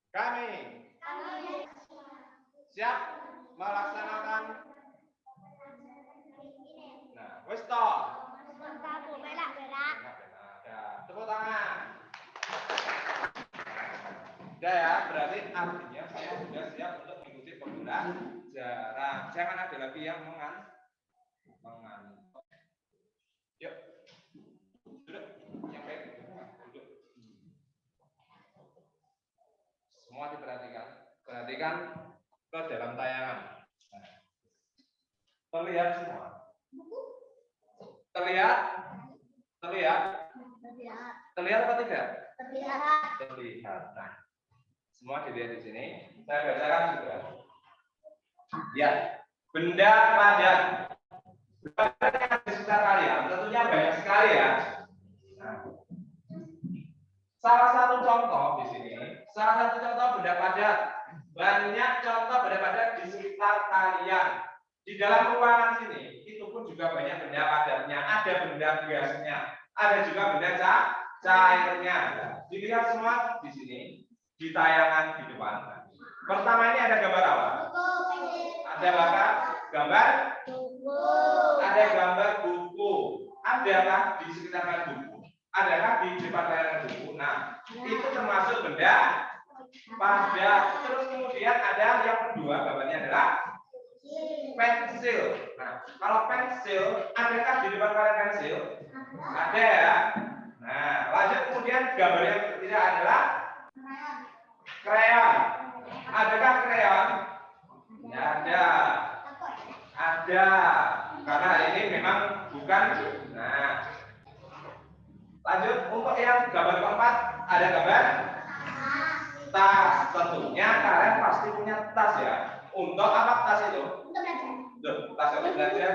Kami siap melaksanakan. Nah, wis toh. Tepuk tangan. Udah ya, berarti artinya saya sudah siap untuk mengikuti pembelajaran. Jangan ada lagi yang mengantuk. Yuk, duduk. Yang baik, duduk. Semua diperhatikan. Perhatikan ke dalam tayangan. Terlihat semua. Terlihat? Terlihat? Terlihat apa tidak? Terlihat. Nah, semua dilihat di sini. Saya bacakan juga. Ya, benda padat. Benda yang di sekitar kalian tentunya banyak sekali ya. Nah, salah satu contoh di sini, salah satu contoh benda padat. Banyak contoh benda padat di sekitar kalian. Di dalam ruangan sini, itu pun juga banyak benda padatnya. Ada benda gasnya, ada juga benda cairnya. Dilihat semua di sini, di tayangan di depan. Pertama ini ada gambar apa? Ada apa? Gambar buku. Ada gambar buku. Adakah di sekitar buku? Adakah di depan layar buku? Nah, itu termasuk benda padat. Terus kemudian ada yang kedua, gambarnya adalah pensil. Nah, kalau pensil, adakah di depan kalian pensil? Ada ya. Nah, lanjut kemudian gambar yang ketiga adalah krayon. Adakah krayon? Ya, ada. Ada. Karena ini memang bukan. Nah, lanjut untuk yang gambar keempat ada gambar tas. Tentunya kalian pasti punya tas ya. Untuk apa tas itu? Tas untuk belajar.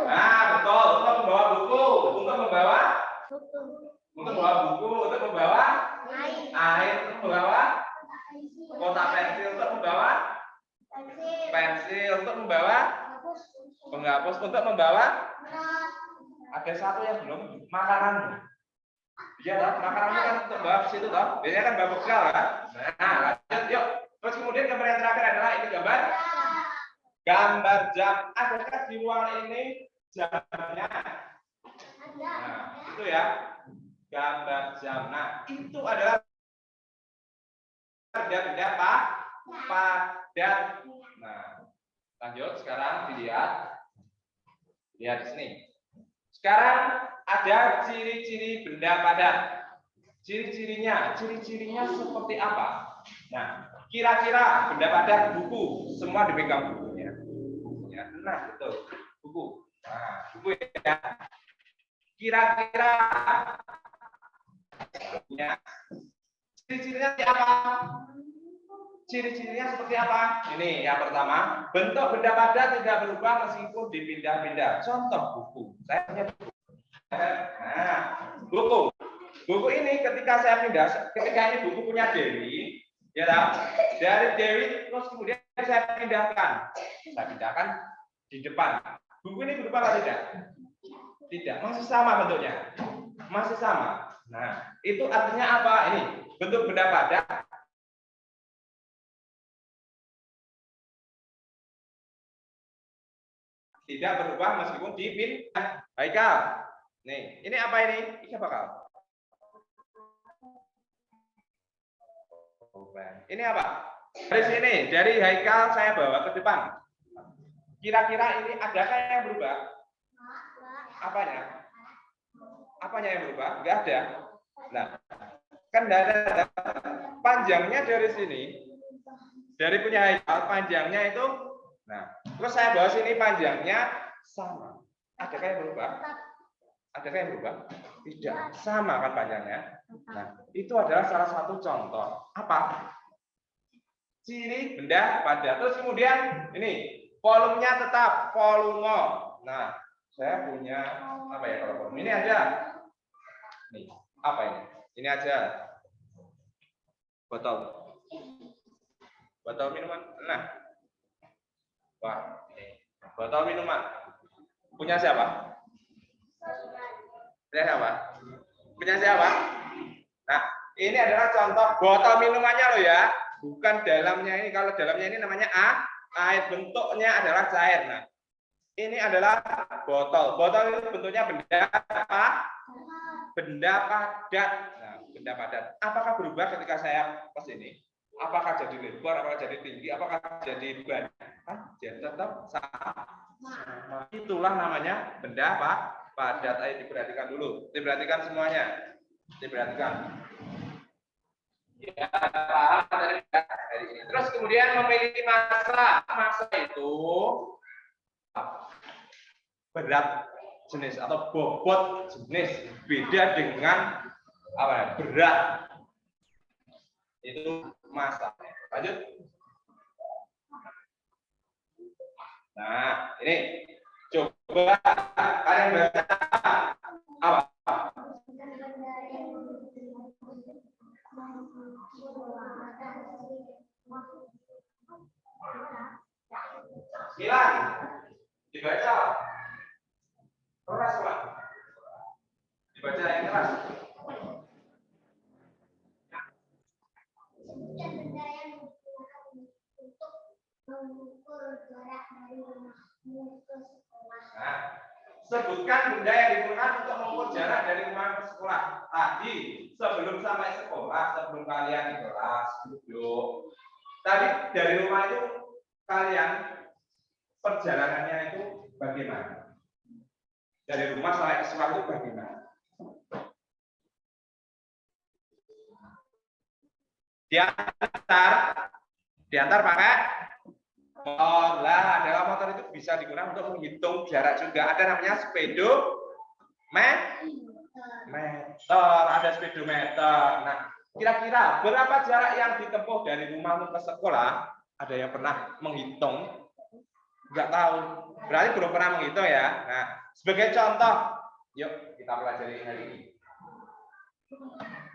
Nah, betul. Untuk membawa buku, untuk membawa buku, untuk membawa air, untuk membawa kotak pensil, untuk membawa pensil, untuk membawa penghapus, untuk membawa ada satu yang belum, makanan. Iya, makanannya kan untuk bawa ke situ toh. Biasanya kan bawa bekal kan. Nah, lanjut yuk. Terus kemudian gambar yang terakhir adalah ini gambar jam. Adakah di ruangan ini jamnya? Nah, itu ya. Gambar jam. Nah, itu adalah benda-benda padat. Nah, lanjut sekarang dilihat. Lihat di sini. Sekarang ada ciri-ciri benda padat. Ciri-cirinya seperti apa? Nah, kira-kira benda padat buku, semua dipegang bukunya. Ya, nah, betul. Buku. Nah, buku ya. Kira-kira bukunya. Ciri-cirinya seperti apa? Ciri-cirinya seperti apa? Ini yang pertama, bentuk benda padat tidak berubah meskipun dipindah-pindah. Contoh buku. Saya punya buku. Nah, buku ini ketika saya pindah, ketika ini buku punya Dewi, ya dari Dewi terus kemudian saya pindahkan di depan. Buku ini berubah atau tidak? Tidak, masih sama bentuknya, masih sama. Nah, itu artinya apa? Ini bentuk benda padat tidak berubah meskipun dipindah. Haikal. Nih, ini apa ini? Ini apa kal? Ini apa? Dari sini, dari Haikal saya bawa ke depan. Kira-kira ini adakah yang berubah? Apanya? Apanya yang berubah? Enggak ada. Nah, kan enggak ada. Panjangnya dari sini, dari punya Haikal, panjangnya itu, nah, terus saya bawa sini panjangnya sama. Adakah yang berubah? Adakah yang berubah? Tidak sama kan panjangnya. Nah, itu adalah salah satu contoh. Apa? Ciri benda padat. Terus kemudian ini volumenya tetap volume. Nah, saya punya apa ya kalau volume ini aja. Nih, apa ini? Ini aja. Botol. Botol minuman. Nah. Wah, ini. Botol minuman. Punya siapa? Punya siapa? Punya siapa? Nah, ini adalah contoh botol minumannya loh ya. Bukan dalamnya ini. Kalau dalamnya ini namanya air, bentuknya adalah cair. Nah, ini adalah botol. Botol itu bentuknya benda apa? Benda padat. Nah, benda padat. Apakah berubah ketika saya ke sini? Apakah jadi lebar? Apakah jadi tinggi? Apakah jadi banyak? Jadi tetap sama. Itulah namanya benda apa? Padat. Ayo diperhatikan dulu. Diperhatikan semuanya. Diperhatikan. Ya, paham dari ini. Terus kemudian memiliki massa. Massa itu berat jenis atau bobot jenis, beda dengan apa ya, berat. Itu massa. Lanjut. Nah, ini coba kalian baca apa? Hilang. Dibaca. Keras, Pak. Dibaca yang keras. Benda yang digunakan untuk mengukur jarak dari rumahmu ke sekolah. Nah, sebutkan benda yang digunakan untuk mengukur jarak dari rumah ke sekolah. Tadi sebelum sampai sekolah, sebelum kalian di kelas duduk. Tadi dari rumah itu kalian perjalanannya itu bagaimana? Dari rumah sampai ke sekolah itu bagaimana? Diantar pakai motor. Lah, dalam motor itu bisa digunakan untuk menghitung jarak juga. Ada namanya speedometer, ada speedometer. Nah, kira-kira berapa jarak yang ditempuh dari rumahmu ke sekolah? Ada yang pernah menghitung? Enggak tahu. Berarti belum pernah menghitung ya. Nah, sebagai contoh, yuk kita pelajari hari ini.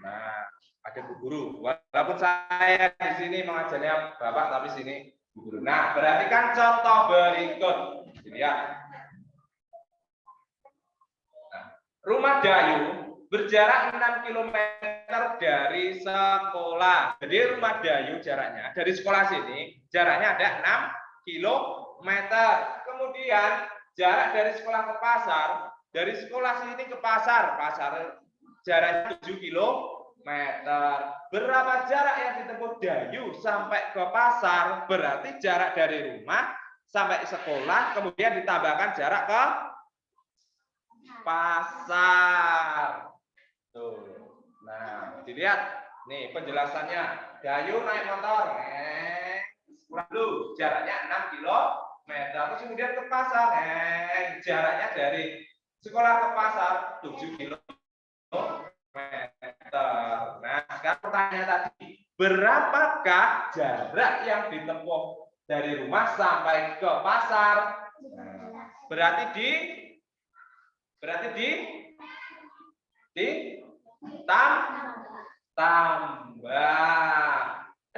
Nah, ada Bu Guru. Walaupun saya di sini mengajarnya Bapak, tapi sini Bu Guru. Nah, perhatikan contoh berikut. Lihat. Nah, rumah Dayu berjarak 6 km dari sekolah. Jadi rumah Dayu jaraknya dari sekolah sini jaraknya ada 6 km. Kemudian jarak dari sekolah ke pasar, dari sekolah sini ke pasar jaraknya 7 km. Berapa jarak yang ditempuh Dayu sampai ke pasar? Berarti jarak dari rumah sampai sekolah, kemudian ditambahkan jarak ke pasar. Tuh. Nah, dilihat nih penjelasannya. Dayu naik motor, sekolah dulu, jaraknya 6 km. Terus kemudian ke pasar, jaraknya dari sekolah ke pasar 7 km. Nah, sekarang pertanyaan tadi, berapakah jarak yang ditempuh dari rumah sampai ke pasar? Nah, berarti tambah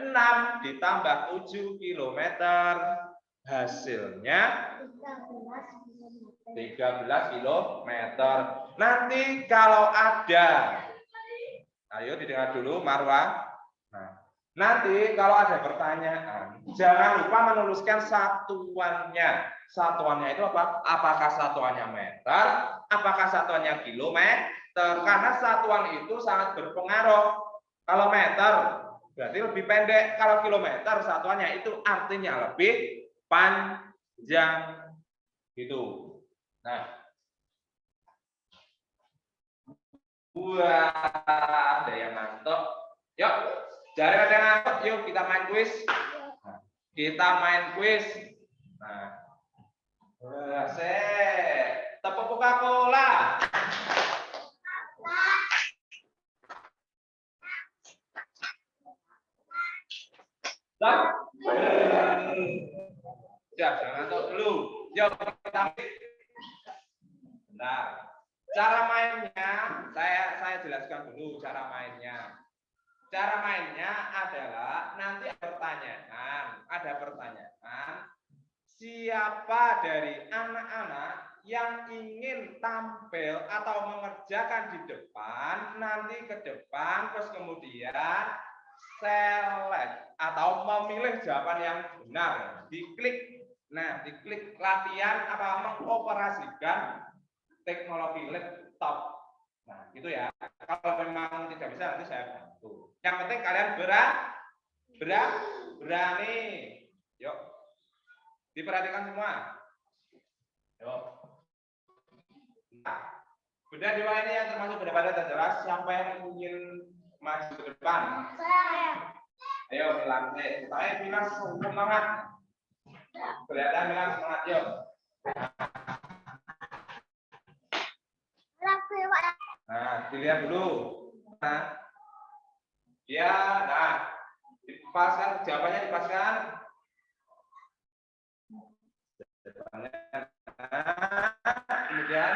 6 ditambah 7 km, hasilnya 13 km. Nanti kalau ada, ayo didengar dulu Marwa. Nah, nanti kalau ada pertanyaan, jangan lupa menuliskan satuannya. Satuannya itu apa? Apakah satuannya meter? Apakah satuannya kilometer? Karena satuan itu sangat berpengaruh. Kalau meter berarti lebih pendek. Kalau kilometer satuannya itu artinya lebih panjang. Gitu. Nah, wah, ada yang ngantuk. Yuk, cari ada yang ngantuk. Yuk, kita main kuis. Nah, kita main kuis. Nah, tepuk Coca-Cola. Stop. Ya, jangan ngantuk dulu. Yuk, kita nah, cara mainnya saya jelaskan dulu cara mainnya. Cara mainnya adalah nanti ada pertanyaan, siapa dari anak-anak yang ingin tampil atau mengerjakan di depan, nanti ke depan, terus kemudian select atau memilih jawaban yang benar, diklik. Nah, diklik latihan apa mengoperasikan teknologi laptop. Nah, gitu ya. Kalau memang tidak bisa nanti saya bantu. Yang penting kalian berani. Yuk. Diperhatikan semua. Yuk. Nah, benda dua ini yang termasuk benda padat dan jelas. Siapa yang ingin maju ke depan? Ayo, Milan. Saya bilang semangat. Kelihatan Milan semangat. Yuk. Nah, dilihat dulu. Nah, ya, nah, dipaskan jawabannya dipaskan. Kemudian,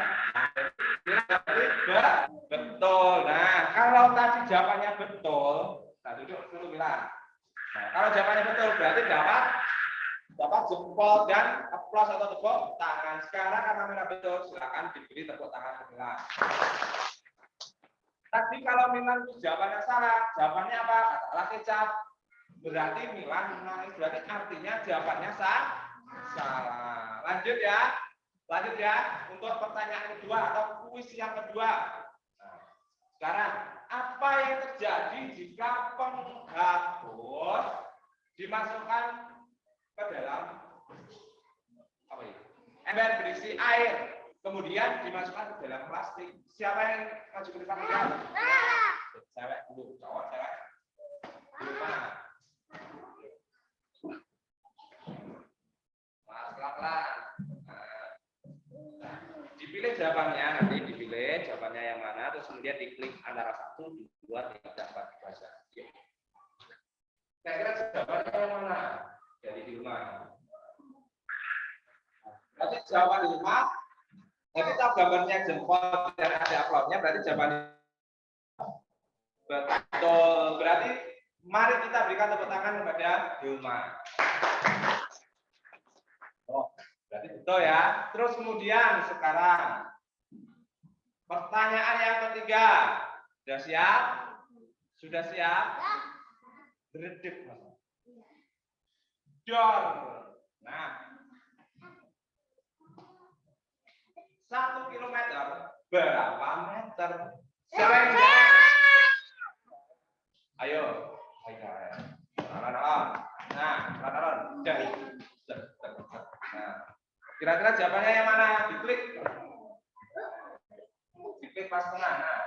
betul. Nah, kalau tadi jawabannya betul, nah duduk dulu bilang. Nah, kalau jawabannya betul berarti dapat jempol dan aplaus atau tepuk tangan. Sekarang karena Milan betul, silakan diberi tepuk tangan Milan. Tadi kalau Milan jawabannya salah, jawabannya apa? Katakanlah kecap. Berarti Milan menangis, berarti artinya jawabannya salah. Lanjut ya, untuk pertanyaan kedua atau kuis yang kedua. Nah, sekarang apa yang terjadi jika penghapus dimasukkan ke dalam apa ini? Ember berisi air, kemudian dimasukkan ke dalam plastik. Siapa yang maju ke depan? Cewek dulu, cowok cewek. Dulu mana? Mas pelan-pelan. Nah, dipilih jawabannya, nanti dipilih jawabannya yang mana, terus kemudian diklik antara 1, 2, 3, 4 baca. Kira-kira jawabannya yang mana? Jadi di rumah. Berarti jawaban 5. Nanti tahu gambarnya jempol dan ada aplausnya, berarti jawabannya betul. Berarti mari kita berikan tepuk tangan kepada Hilma. Oh, berarti betul ya. Terus kemudian sekarang pertanyaan yang ketiga. Sudah siap? Sudah siap? Beredip. Dor. Nah, 1 kilometer berapa meter? Siapa? Ayo. Nah, kira-kira jawabannya yang mana? Diklik. Diklik pas tengah. Nah,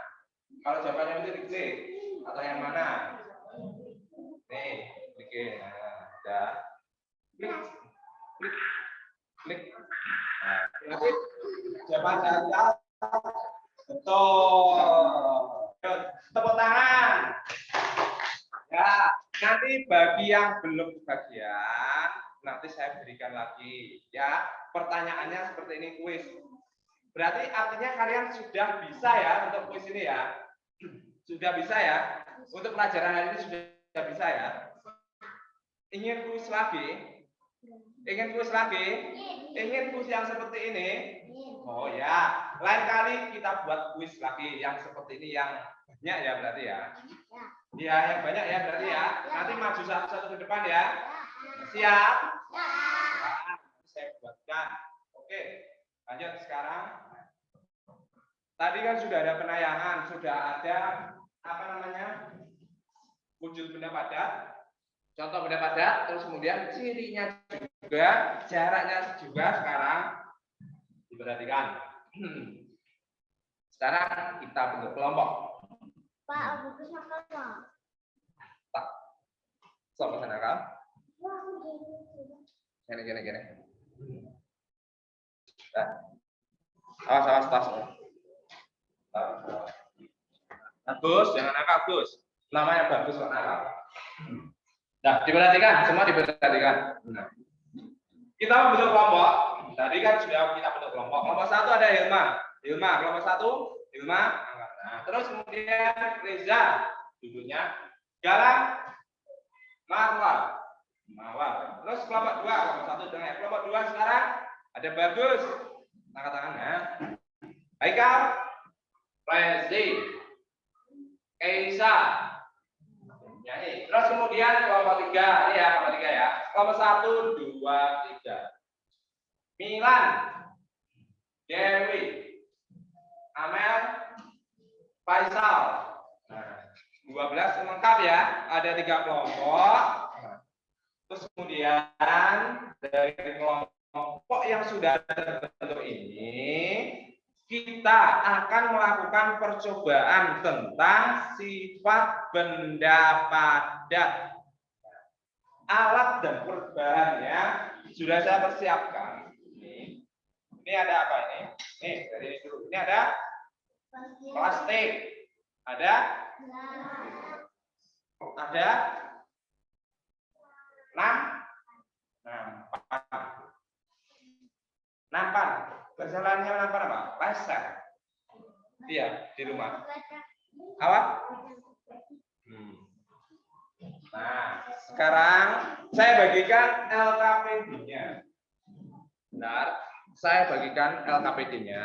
kalau jawabannya itu diklik atau yang mana? Nih, klik. Nah, udah. Klik. Nah, berarti jawaban Anda betul. Tepuk tangan. Ya, nanti bagi yang belum kebagian, nanti saya berikan lagi. Ya, pertanyaannya seperti ini kuis. Berarti artinya kalian sudah bisa ya untuk kuis ini ya. Sudah bisa ya. Untuk pelajaran hari ini sudah bisa ya. Ingin kuis lagi? Ingin kuis lagi? Ingin kuis yang seperti ini? Oh ya, lain kali kita buat kuis lagi yang seperti ini yang banyak ya berarti ya. Ya, yang banyak ya berarti ya. Nanti maju satu-satu ke depan ya. Siap? Ya, saya buatkan. Oke, lanjut sekarang. Tadi kan sudah ada penayangan, sudah ada apa namanya? Wujud benda padat. Contoh benda padat, terus kemudian cirinya juga, jaraknya juga sekarang diperhatikan. Sekarang kita bentuk kelompok. Pak, bagus makan. Tak. Sama sana kan? Gini. Nah. Awas tas. Bagus, jangan nakal, Gus. Namanya bagus kok nakal. Nah, diperhatikan, semua diperhatikan. Nah, kita membentuk kelompok. Tadi kan sudah kita bentuk kelompok. Kelompok satu ada Hilma. Kelompok satu, Hilma. Nah, terus kemudian Reza, duduknya. Galang, Marwah. Terus kelompok dua, kelompok satu dengan kelompok dua sekarang ada Bagus. Angkat tangannya. Haikal, Rezi, Keisa. Terus kemudian kelompok tiga, ini ya kelompok tiga ya. Kelompok satu, dua, tiga. Milan, Dewi, Amel, Faisal. Nah, 12 lengkap ya. Ada 3 kelompok. Terus kemudian dari kelompok yang sudah terbentuk ini, kita akan melakukan percobaan tentang sifat benda padat. Alat dan perbahannya sudah saya persiapkan. Ini ada apa ini? Nih, dari ini dulu. Ini ada plastik. Ada nampan. Kesalahannya nampan apa? Leser. Iya, di rumah. Apa? Nah, sekarang saya bagikan LKPD-nya. Benar, saya bagikan LKPD-nya.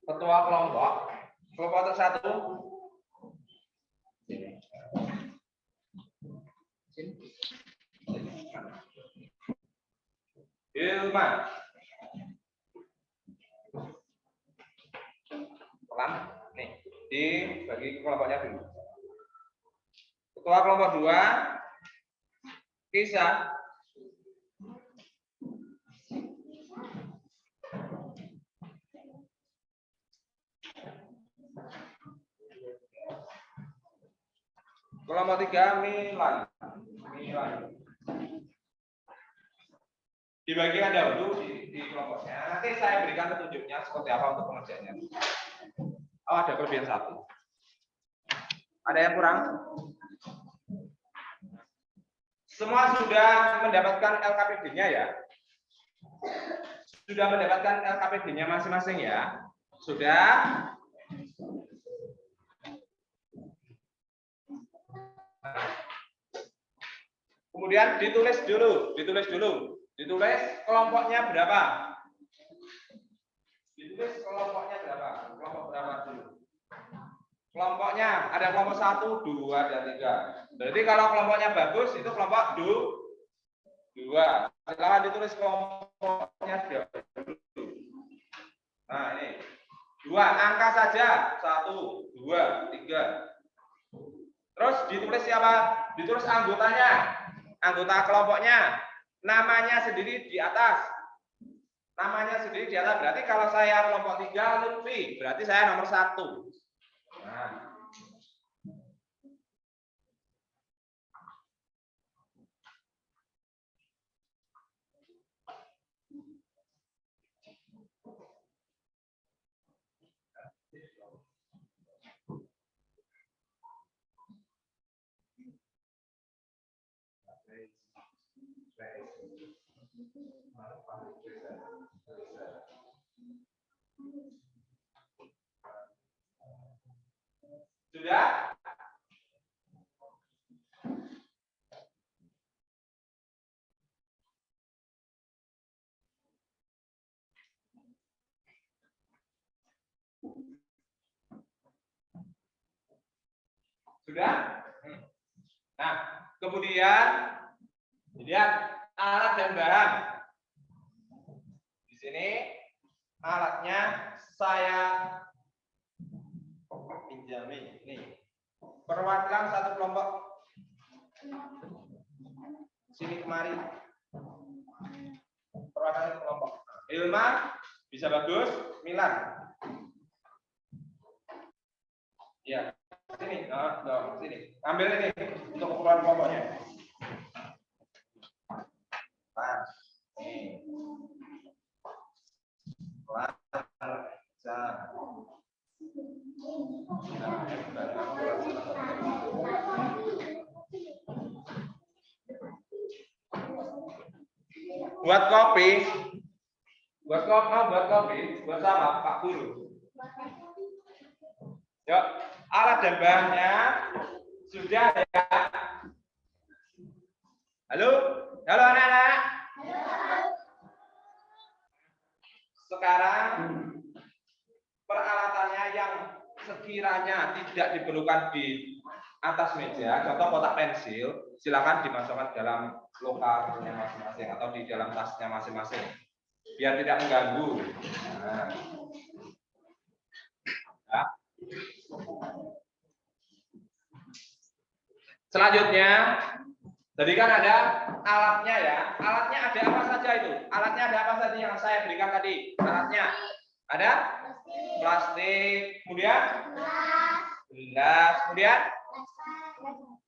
Ketua kelompok tersatu. Hilma. Pelan, nih, dibagi kelompoknya dulu. Ketua kelompok 2, Kisah. Kelompok 3, Milan. Dibagikan dahulu di kelompoknya. Nanti saya berikan petunjuknya seperti apa untuk pengerjaannya. Oh, ada kelebihan 1. Ada yang kurang? Semua sudah mendapatkan LKPD-nya ya? Sudah mendapatkan LKPD-nya masing-masing ya? Sudah? Kemudian ditulis dulu. Ditulis kelompoknya berapa? Ditulis kelompoknya berapa? Kelompok berapa dulu? Kelompoknya ada kelompok 1, 2, dan 3. Berarti kalau kelompoknya bagus itu kelompok 2. Sekarang ditulis kelompoknya dulu. Nah ini 2 angka saja 1, 2, 3. Terus ditulis siapa? Ditulis anggotanya, anggota kelompoknya, namanya sendiri di atas. Namanya sendiri di atas. Berarti kalau saya kelompok 3 Lutfi, berarti saya nomor 1. Nah. Sudah? Sudah? Nah, kemudian lihat alat dan bahan. Di sini alatnya saya pinjami. Nih, perwakilan satu kelompok. Sini kemari. Perwakilan kelompok. Hilma bisa bagus, Milan. Ya, sini. Nah, sini. Ambil ini untuk ukuran kelompoknya. Nah, ini. Buat kopi, buat apa Pak Guru? Yuk, alat dan bahannya sudah ya. Halo, halo anak-anak. Sekarang peralatannya yang sekiranya tidak diperlukan di atas meja, contoh kotak pensil, silakan dimasukkan dalam lokarnya masing-masing atau di dalam tasnya masing-masing, biar tidak mengganggu. Nah. Ya. Selanjutnya, tadi kan ada alatnya ya. Alatnya ada apa saja itu? Alatnya ada apa saja yang saya berikan tadi? Alatnya ada plastik, kemudian gelas, kemudian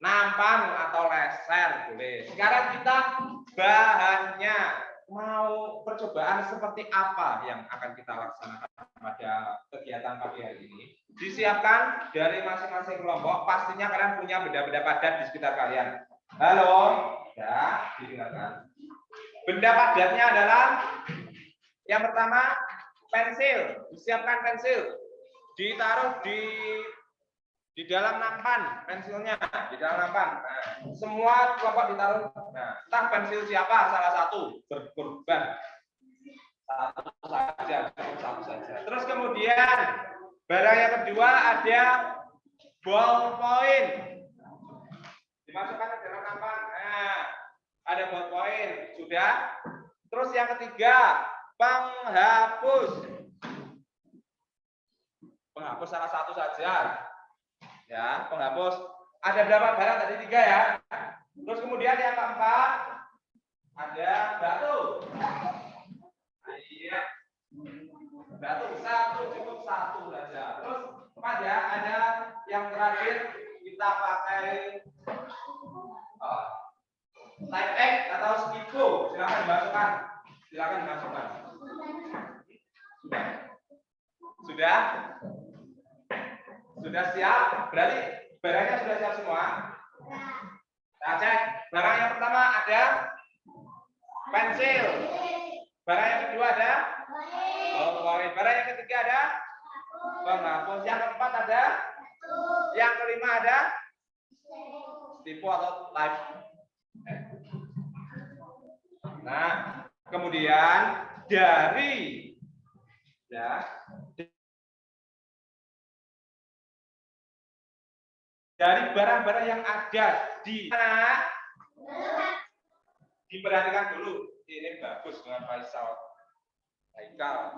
nampan atau leser boleh. Sekarang kita bahannya mau percobaan seperti apa yang akan kita laksanakan pada kegiatan pagi hari ini. Disiapkan dari masing-masing kelompok. Pastinya kalian punya benda-benda padat di sekitar kalian. Halo, ya, didengarkan. Benda padatnya adalah yang pertama pensil. Disiapkan pensil, ditaruh di dalam nampan pensilnya, di dalam nampan. Nah, semua kelompok ditaruh. Nah, entah pensil siapa salah satu berkorban satu saja. Terus kemudian barang yang kedua ada ballpoint, dimasukkan ke dalam nampan. Nah, ada ballpoint sudah. Terus yang ketiga penghapus salah satu saja. Ya, penghapus. Ada berapa barang tadi? 3 ya. Terus kemudian yang keempat ada batu. Iya. Batu cukup satu saja. Terus 4 ya, ada yang terakhir kita pakai type X atau stipo. Silakan dimasukkan. Sudah? Sudah siap? Berarti barangnya sudah siap semua? Nah, cek. Barang yang pertama ada pensil. Barang yang kedua ada ballpoint. Barang yang ketiga ada penghapus. Yang keempat ada? Yang kelima ada stipo atau type. Nah, kemudian dari barang-barang yang ada di sana, diperhatikan dulu. Ini bagus dengan Faisal. Haikal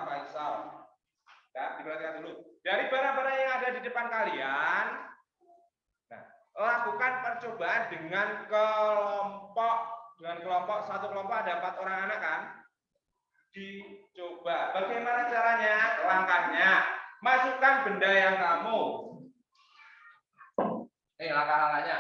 Faisal. Ya, diperhatikan dulu. Dari barang-barang yang ada di depan kalian, nah, lakukan percobaan dengan kelompok. Satu kelompok ada 4 orang anak kan? Dicoba. Bagaimana caranya? Langkahnya, masukkan benda yang kamu. Langkah-langkahnya.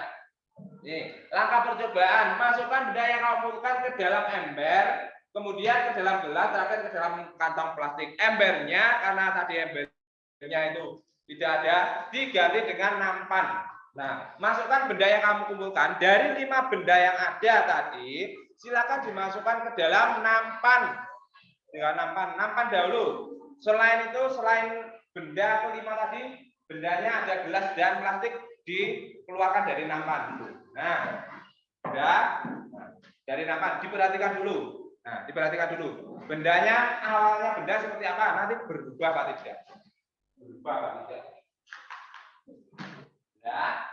Langkah percobaan, masukkan benda yang kamu butuhkan ke dalam ember, kemudian ke dalam gelas, terakhir ke dalam kantong plastik. Embernya, karena tadi embernya itu tidak ada, diganti dengan nampan. Nah, masukkan benda yang kamu kumpulkan. Dari 5 benda yang ada tadi, silakan dimasukkan ke dalam nampan. Dengan nampan dahulu. Selain itu, selain benda kelima tadi, bendanya ada gelas dan plastik, dikeluarkan dari nampan. Nah, sudah dari nampan, diperhatikan dulu. Nah, diperhatikan dulu. Bendanya awalnya benda seperti apa? Nanti berubah apa tidak? Berubah apa tidak? Ya.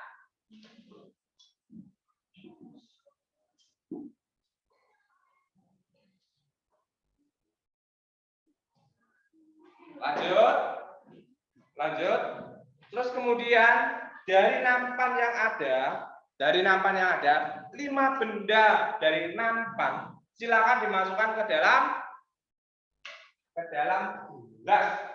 Lanjut. Terus kemudian dari nampan yang ada 5 benda dari nampan, silakan dimasukkan ke dalam gelas.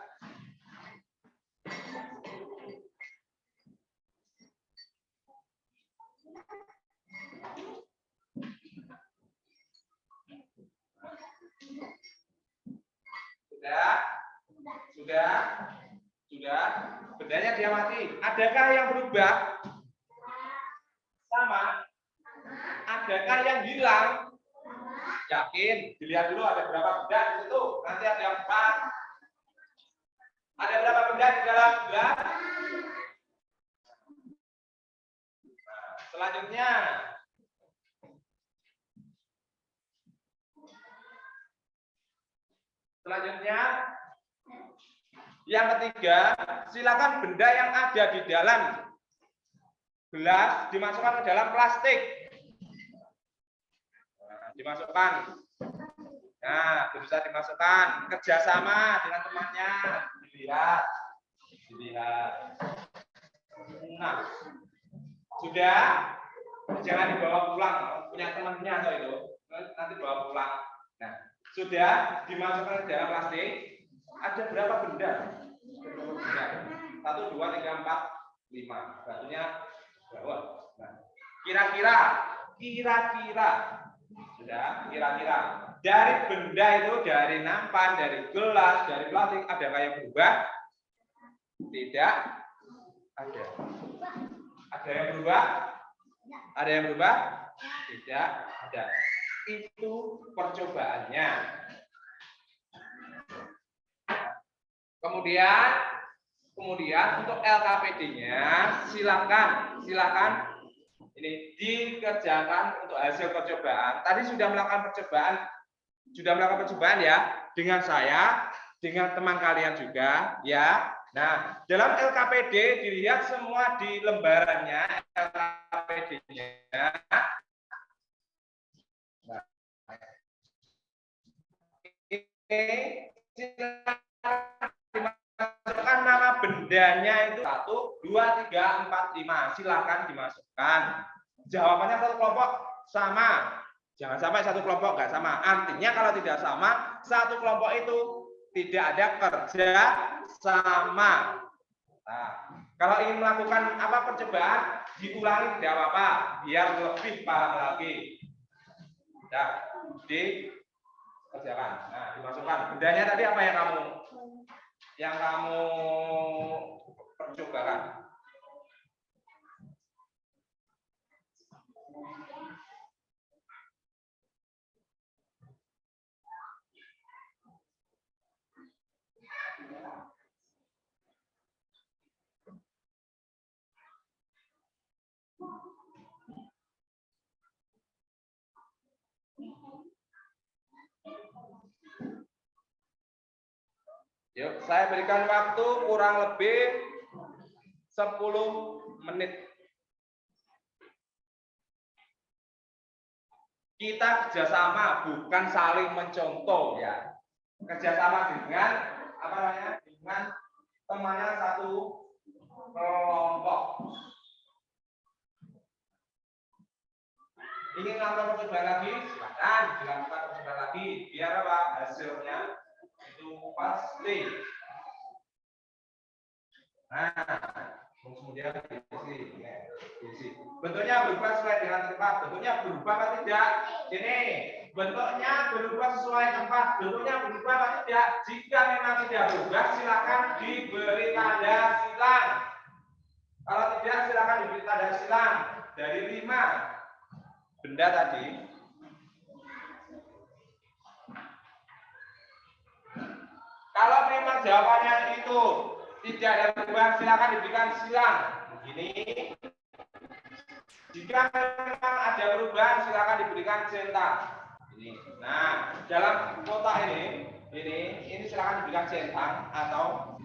Sudah, bendanya diamati. Adakah yang berubah? Sama. Adakah yang hilang? Yakin? Dilihat dulu ada berapa benda di situ. Nanti ada 4. Ada berapa benda di dalam gelas? Selanjutnya, yang ketiga, silakan benda yang ada di dalam gelas dimasukkan ke dalam plastik. Nah, dimasukkan. Nah, bisa dimasukkan kerjasama dengan temannya. Dilihat. Nah, sudah. Jangan dibawa pulang. Punya temannya atau itu. Nanti bawa pulang. Nah, sudah dimasukkan ke dalam plastik. Ada berapa benda? 1, 2, 3, 4, 5. Batunya bawah. Nah, kira-kira sudah, kira-kira dari benda itu, dari nampan, dari gelas, dari plastik, ada yang berubah? Tidak ada. Ada yang berubah? Ada yang berubah? Tidak ada. Itu percobaannya. Kemudian untuk LKPD-nya silakan ini dikerjakan untuk hasil percobaan. Tadi sudah melakukan percobaan ya dengan saya, dengan teman kalian juga ya. Nah, dalam LKPD dilihat semua di lembarannya LKPD-nya. Nah, ini dimasukkan nama bendanya itu 1, 2, 3, 4, 5. Silakan dimasukkan. Jawabannya satu kelompok sama. Jangan sampai satu kelompok nggak sama. Artinya kalau tidak sama, satu kelompok itu tidak ada kerja sama. Nah, kalau ingin melakukan percobaan, diulangi tidak apa-apa, biar lebih paham lagi. Nah, dikerjakan. Nah, dimasukkan. Bendanya tadi apa yang kamu percobakan? Yuk, saya berikan waktu kurang lebih 10 menit. Kita kerjasama, bukan saling mencontoh ya. Kerjasama dengan dengan temannya satu kelompok. Ingin melakukan percobaan lagi, silakan dilakukan percobaan lagi. Biar hasilnya itu pasti. Nah, kemudian diisi. Bentuknya berubah sesuai dengan tempat. Bentuknya berubah atau tidak? Ini bentuknya berubah sesuai tempat. Bentuknya berubah atau tidak? Jika memang tidak berubah, silakan diberi tanda silang. Kalau tidak, silakan diberi tanda silang. Dari 5 benda tadi. Kalau memang jawabannya itu tidak ada perubahan, silakan diberikan silang. Begini. Jika memang ada perubahan, silakan diberikan centang. Ini. Nah, dalam kotak ini silakan diberikan centang atau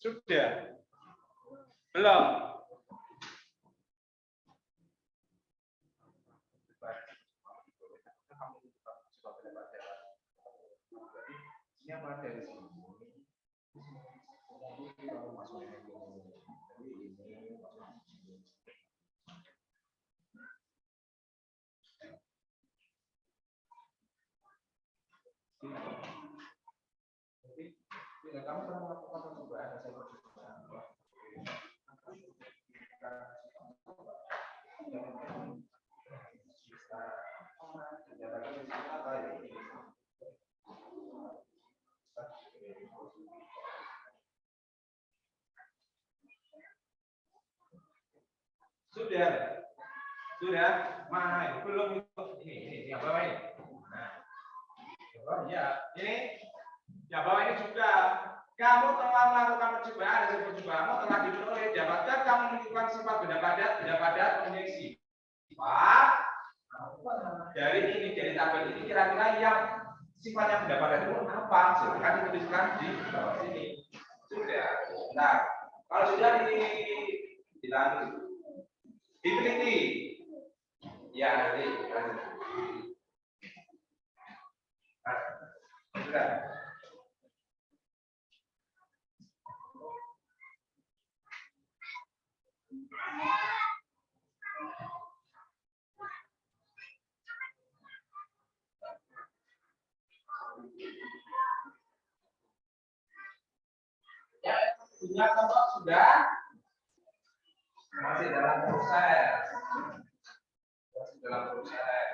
Sudah? Belum? Siapa dari sini? Kamu pernah melakukan percobaan hasil percobaan? Sudah, mana belum itu? Ini yang bawah ini. Nah, oh ya, ini yang bawah ini juga. Kamu telah melakukan percobaan, hasil percobaanmu telah diperoleh. Dapatkah kamu menentukan sifat benda padat mempunyai sifat dari ini, dari tabel ini kira-kira yang sifatnya benda padat itu apa? Silakan dituliskan di bawah sini. Sudah. Nah, kalau sudah diteliti, ya nanti. Nah, sudah. Ya, punya kelompok sudah masih dalam proses. Masih dalam proses.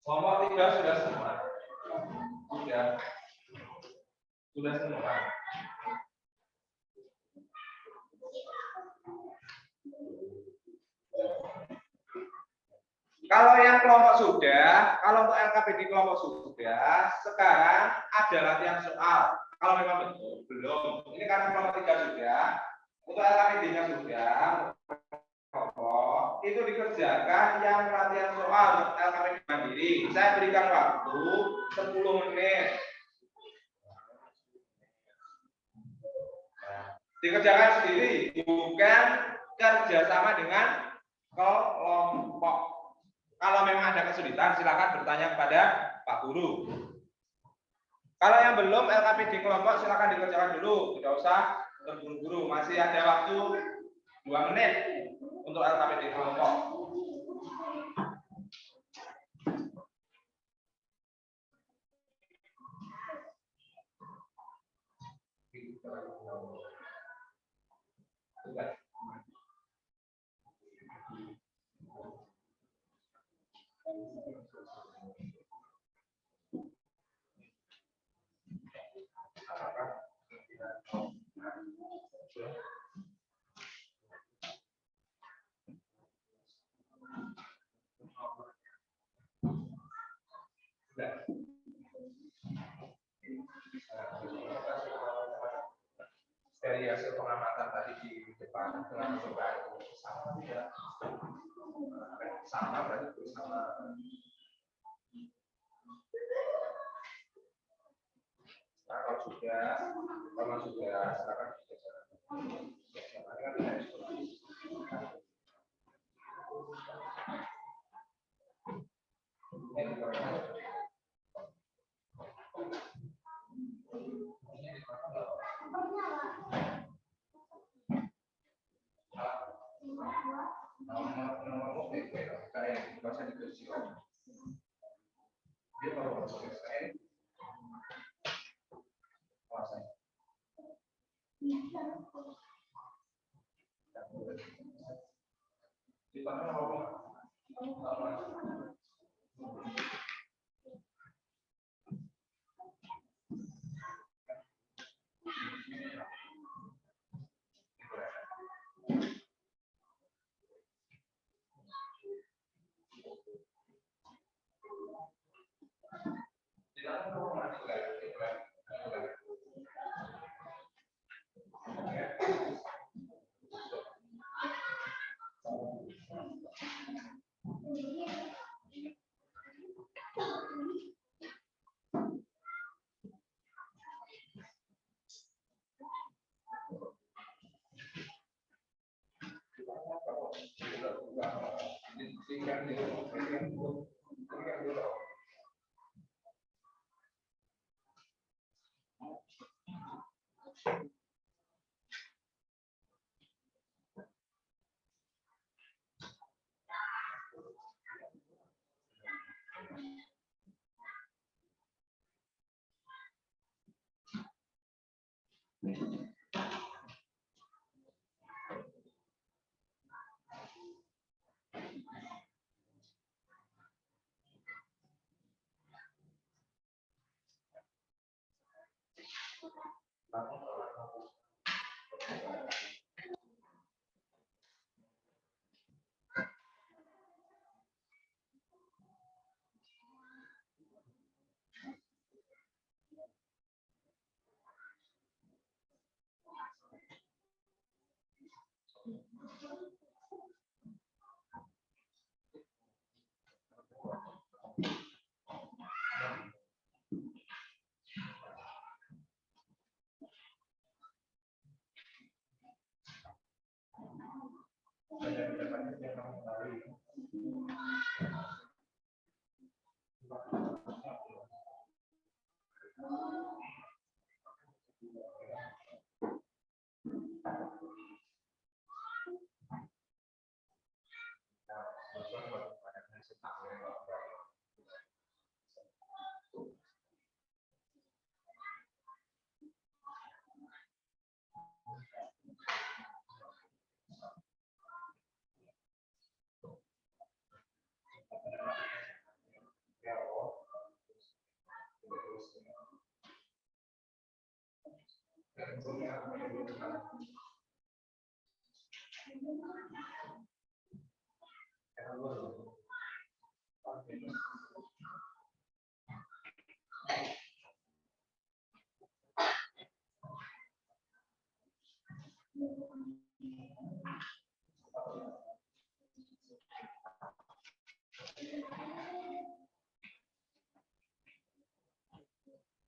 Kelompok 3 sudah semua. Sudah semua. Kalau yang kelompok sudah, kalau untuk LKPD kelompok sudah, sekarang ada latihan soal. Kalau memang betul, belum. Ini karena kelompok 3 sudah, untuk LKPD-nya sudah, kelompok itu dikerjakan yang latihan soal untuk LKPD mandiri. Saya berikan waktu 10 menit. Dikerjakan sendiri, bukan kerjasama dengan kelompok. Kalau memang ada kesulitan, silakan bertanya kepada Pak Guru. Kalau yang belum LKPD kelompok, silakan dikerjakan dulu. Tidak usah terburu-buru. Masih ada waktu 2 menit untuk LKPD kelompok. dengan coba sama tidak sama berarti sama. Nah, kalau sudah silakan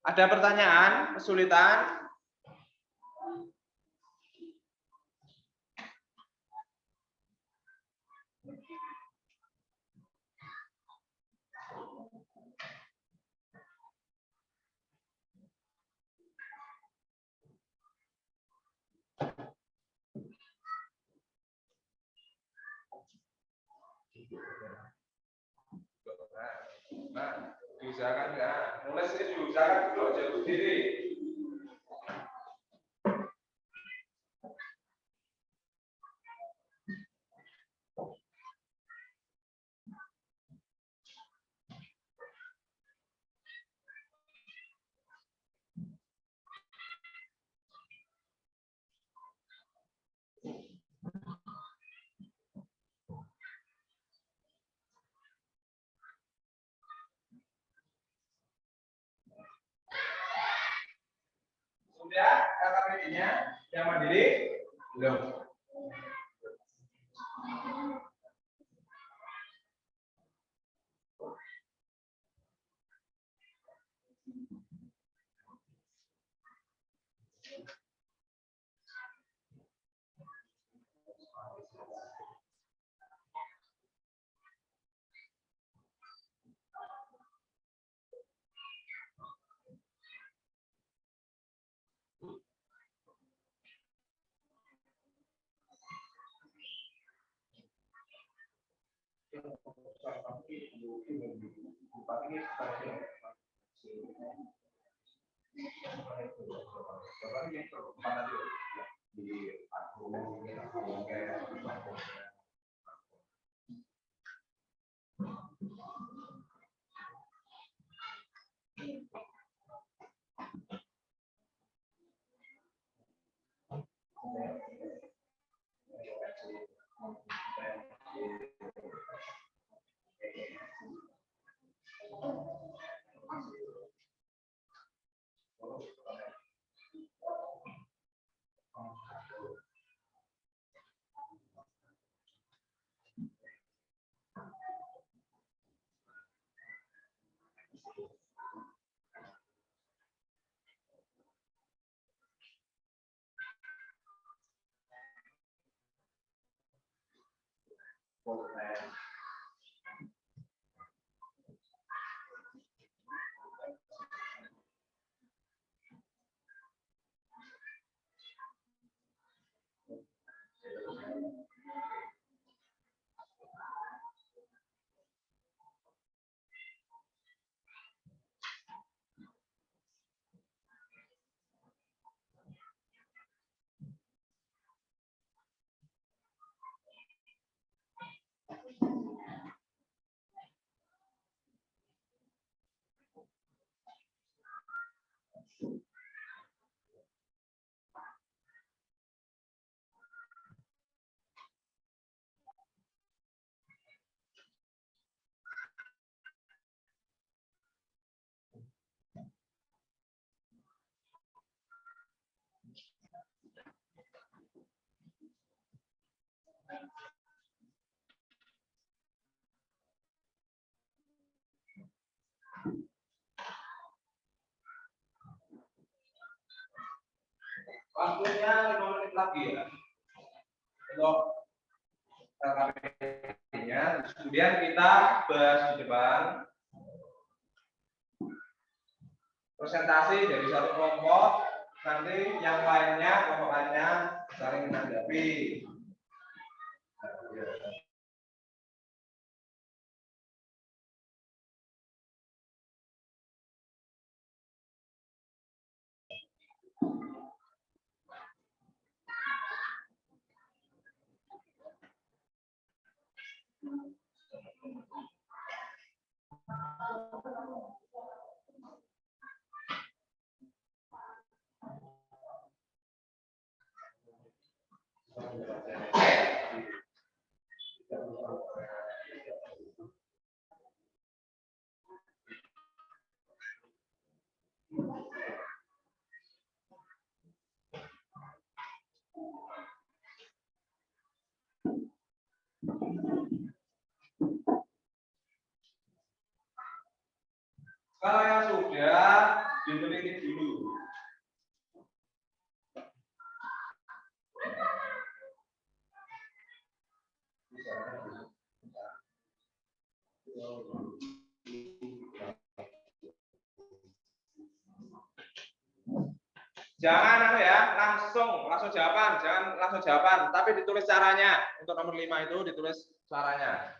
Ada pertanyaan, kesulitan? Nah, diusahakan ya. Nulis ini diusahakan dulu aja sendiri. Sudah KKBI-nya yang mandiri? Belum. Waktunya 5 menit lagi ya untuk LKPD-nya. Kemudian kita bahas di depan presentasi dari satu kelompok, nanti yang lainnya kelompok lainnya saling menanggapi. Kalau yang sudah diteliti dulu. Jangan langsung jawaban, jangan langsung jawaban, tapi ditulis caranya. Untuk nomor 5 itu ditulis caranya.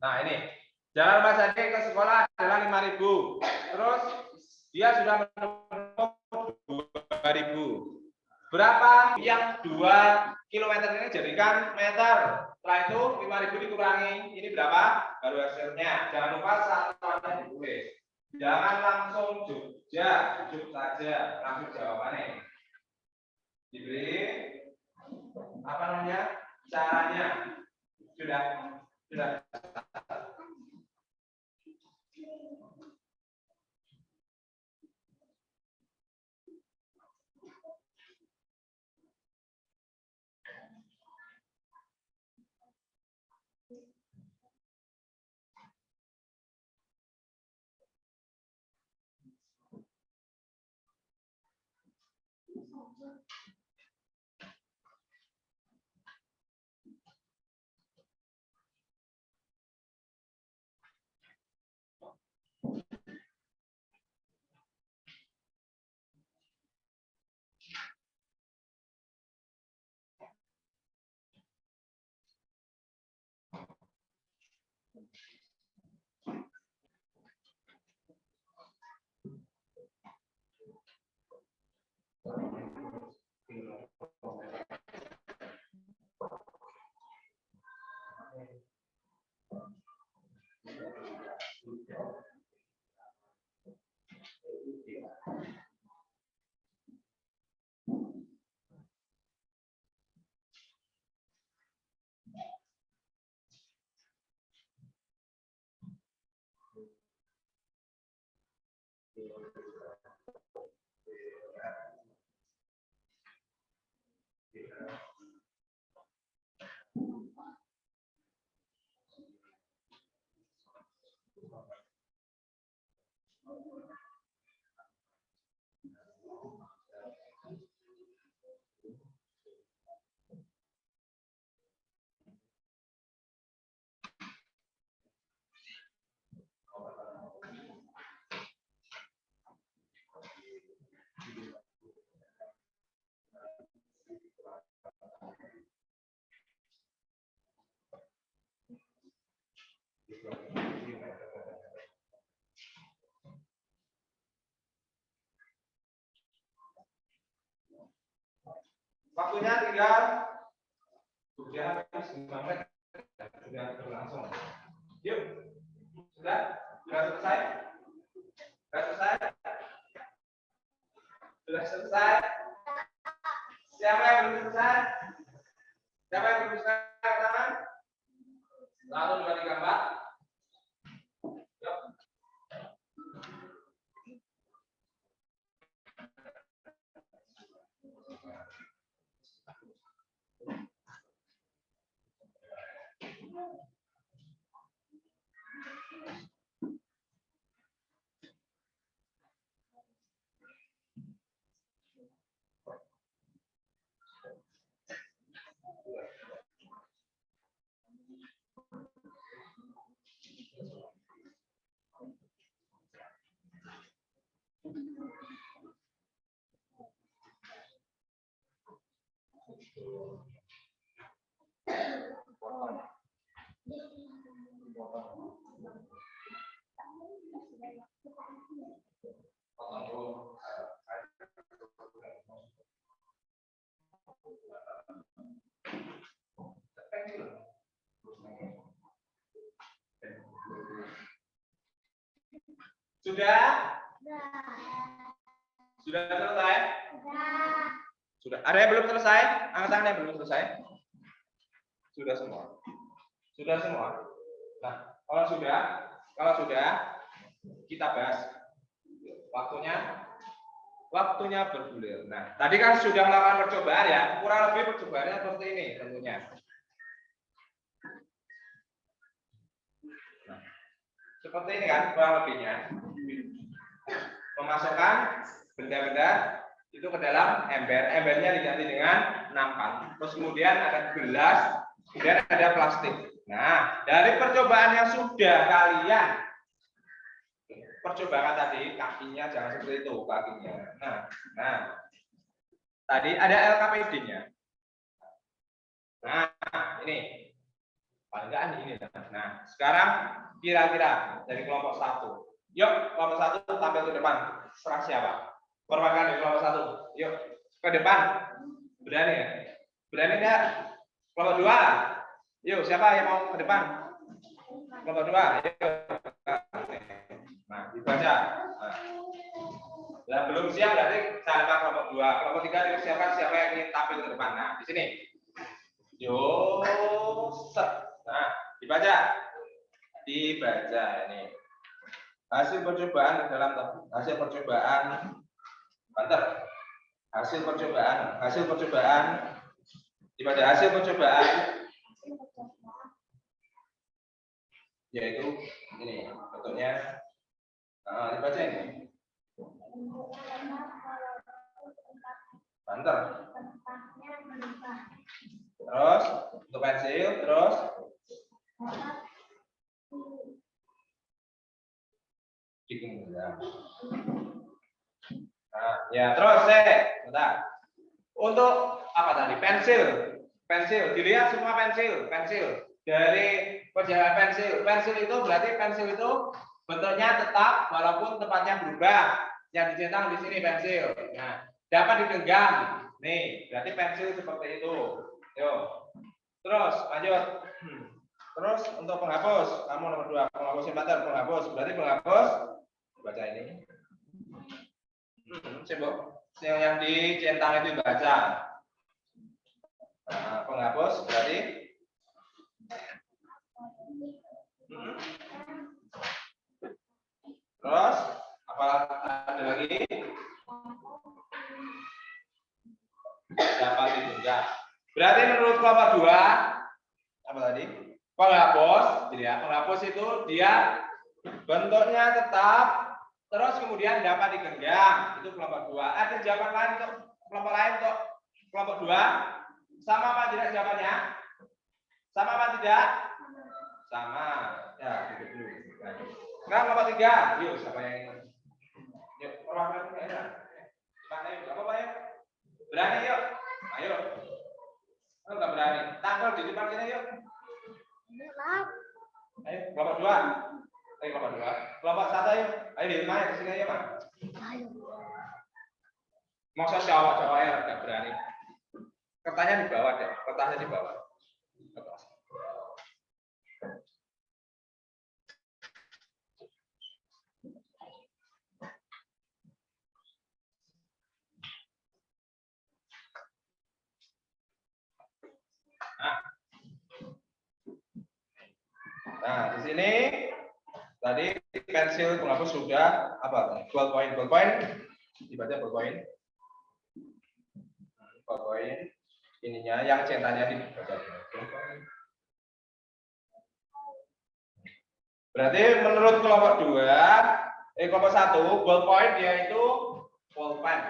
Nah, ini. Jalan Mas Adi ke sekolah adalah 5.000. Terus dia sudah menempuh 2.000. Berapa yang 2 km ini jadikan meter? Setelah itu 5.000 dikurangi. Ini berapa? Baru hasilnya. Jangan lupa satuannya ditulis. Jangan langsung jujur saja, langsung jawabannya. Diberi apa namanya? Caranya. Sudah. Waktunya tinggal sudah habis 5 menit. Sudah berlangsung. Yuk. Sudah selesai? Sudah selesai? Sudah selesai? Siapa yang belum selesai? Siapa yang belum selesai? Tangan. 1, 2, 3, 4. Yuk. Sudah? Sudah selesai? Sudah. Ada yang belum selesai? Angkat tangan yang belum selesai. Sudah semua. Sudah semua. Nah, kalau sudah, kita bahas. Waktunya bergulir. Nah, tadi kan sudah melakukan percobaan ya. Kurang lebih percobaannya seperti ini tentunya. Nah, seperti ini kan kurang lebihnya. Memasukkan benda-benda itu ke dalam ember. Embernya diganti dengan nampan. Terus kemudian ada gelas, kemudian ada plastik. Nah, dari percobaan yang sudah kalian percobaan tadi, kakinya jangan seperti itu, kakinya. Nah, tadi ada LKPD-nya. Nah, ini paling ini. Nah, sekarang kira-kira dari kelompok 1. Yuk, kelompok 1 tampil ke depan. Serah siapa? Perwakilan dari kelompok 1. Yuk, ke depan. Berani ya? Berani enggak? Kelompok 2. Yuk, siapa yang mau ke depan? Kelompok 2. Yuk. Nah, dibaca. Nah, belum siap berarti saya lepas kelompok 2. Kelompok 3 siapa yang ingin tampil ke depan. Nah, di sini. Set. Nah, dibaca. Dibaca ini. Hasil percobaan banter. Hasil percobaan dibaca hasil percobaan yaitu ini bentuknya. Nah, dibaca ini. Banter. Terus untuk pensil, terus nah, ya terus bentar. Untuk apa tadi? Pensil. Dilihat semua pensil. Dari perjalanan pensil itu berarti pensil itu bentuknya tetap walaupun tempatnya berubah. Yang dicetak di sini pensil. Nah, dapat digenggam. Nih, berarti pensil seperti itu. Yuk. Terus lanjut. Terus untuk penghapus, kamu nomor 2, penghapus berarti penghapus baca ini. Coba yang dicentang itu baca. Nah, penghapus berarti terus apa ada lagi? Dapat ditunjuk. Berarti menurut kelompok 2 apa tadi? Penghapus, jadi ya, penghapus itu dia bentuknya tetap, terus kemudian dapat digenggam. Itu kelompok 2. Ada jawaban lain untuk kelompok lain untuk kelompok 2? Sama apa tidak jawabannya? Sama apa tidak? Sama. Ya, duduk dulu. Sekarang kelompok 3. Yuk, siapa yang ingin? Yuk, perwakilan ya. Mana yuk? Apa Pak ya? Berani yuk. Ayo. Oh, enggak berani. Tanggal di depan sini yuk. Ayo, kelompok 2. Ayo kelompok 2. Kelompok 1 ayo. Ayo di rumah ke sini ayo, Mas. Ayo. Maksud cowok-cowok ya enggak berani. Kertasnya di bawah deh, kertasnya di bawah. Kertas. Nah, di sini tadi pensil penghapus sudah apa? Ballpoint dibaca ballpoint. Ballpoint ininya yang centanya dibaca. Berarti menurut kelompok 2, kelompok 1, ballpoint yaitu pulpen.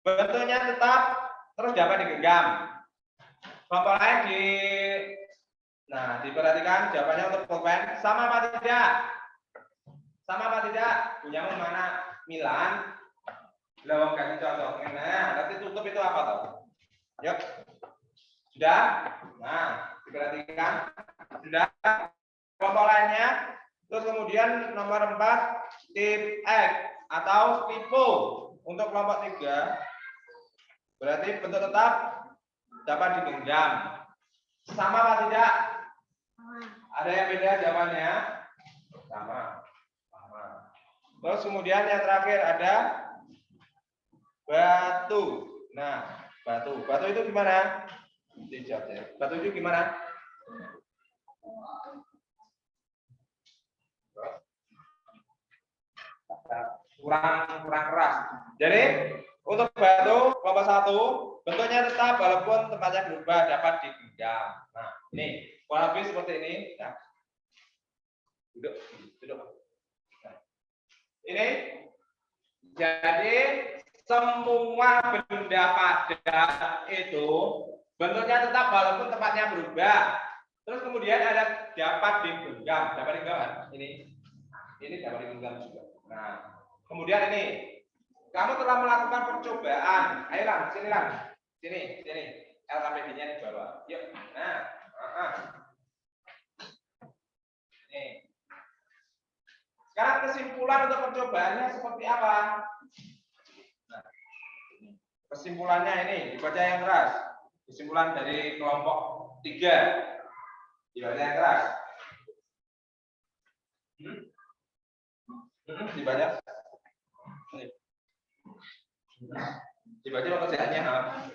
Bentuknya tetap terus dapat digenggam. Kelompok lain diperhatikan jawabannya untuk pulpen sama apa tidak? Sama apa tidak? Punyamu mana? Milan. Lawang kasih contoh. Nah, nanti tutup itu apa tuh? Yuk. Sudah? Nah, diperhatikan. Sudah. Kelompok lainnya. Terus kemudian nomor 4 tip X atau tipu. Untuk kelompok 3 berarti bentuk tetap dapat digenggam. Sama apa tidak? Ada yang beda jawabannya? Sama. Terus kemudian yang terakhir ada batu. Nah, batu. Batu itu gimana? Batu itu gimana? Kurang keras. Jadi untuk batu kelompok 1 bentuknya tetap walaupun tempatnya berubah dapat digenggam. Nah, ini kurang lebih seperti ini. Ya. Duduk. Nah, ini jadi semua benda padat itu bentuknya tetap walaupun tempatnya berubah. Terus kemudian ada dapat digenggam. Dapat digenggam. Ini dapat digenggam juga. Nah, kemudian ini kamu telah melakukan percobaan. Ayo Lang, sini Lang. Sini. LKPD-nya di bawah. Yuk. Nah, Nih. Sekarang kesimpulan untuk percobaannya seperti apa? Nah, kesimpulannya ini dibaca yang keras. Kesimpulan dari kelompok 3. Dibaca yang keras. Dibaca. Dibaca pekerjaannya keras.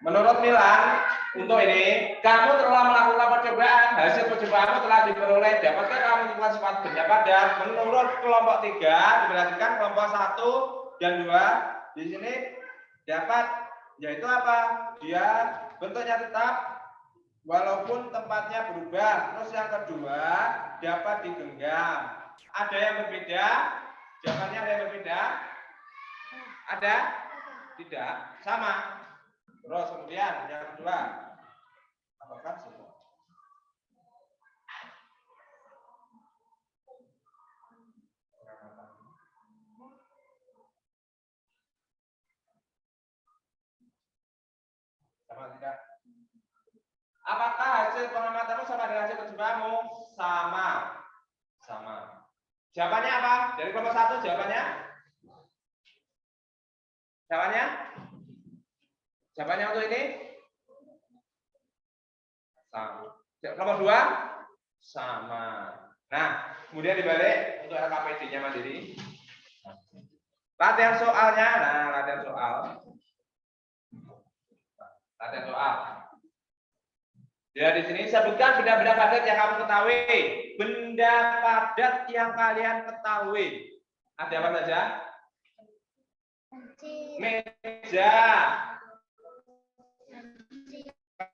Menurut Milan, untuk ini, kamu telah melakukan percobaan, hasil percobaanmu telah diperoleh. Dapatkah kamu menentukan suatu benda padat? Menurut kelompok 3, diperhatikan kelompok 1 dan 2, di sini dapat, yaitu apa? Dia bentuknya tetap, walaupun tempatnya berubah. Terus yang kedua, dapat digenggam. Ada yang berbeda? Jawabannya ada yang berbeda? Ada? Tidak? Sama? Terus kemudian yang kedua, apakah semua? Sama tidak? Apakah hasil pengamatanmu sama dengan hasil percobaanmu? Sama. Jawabannya apa? Dari kelompok 1 jawabannya? Jawabannya untuk ini? Sama. Kelompok 2? Sama. Nah, kemudian dibalik untuk LKPD-nya mandiri. Latihan soalnya. Nah, latihan soal. Ya, di sini sebutkan benda-benda padat yang kamu ketahui. Benda padat yang kalian ketahui. Ada apa saja? Meja.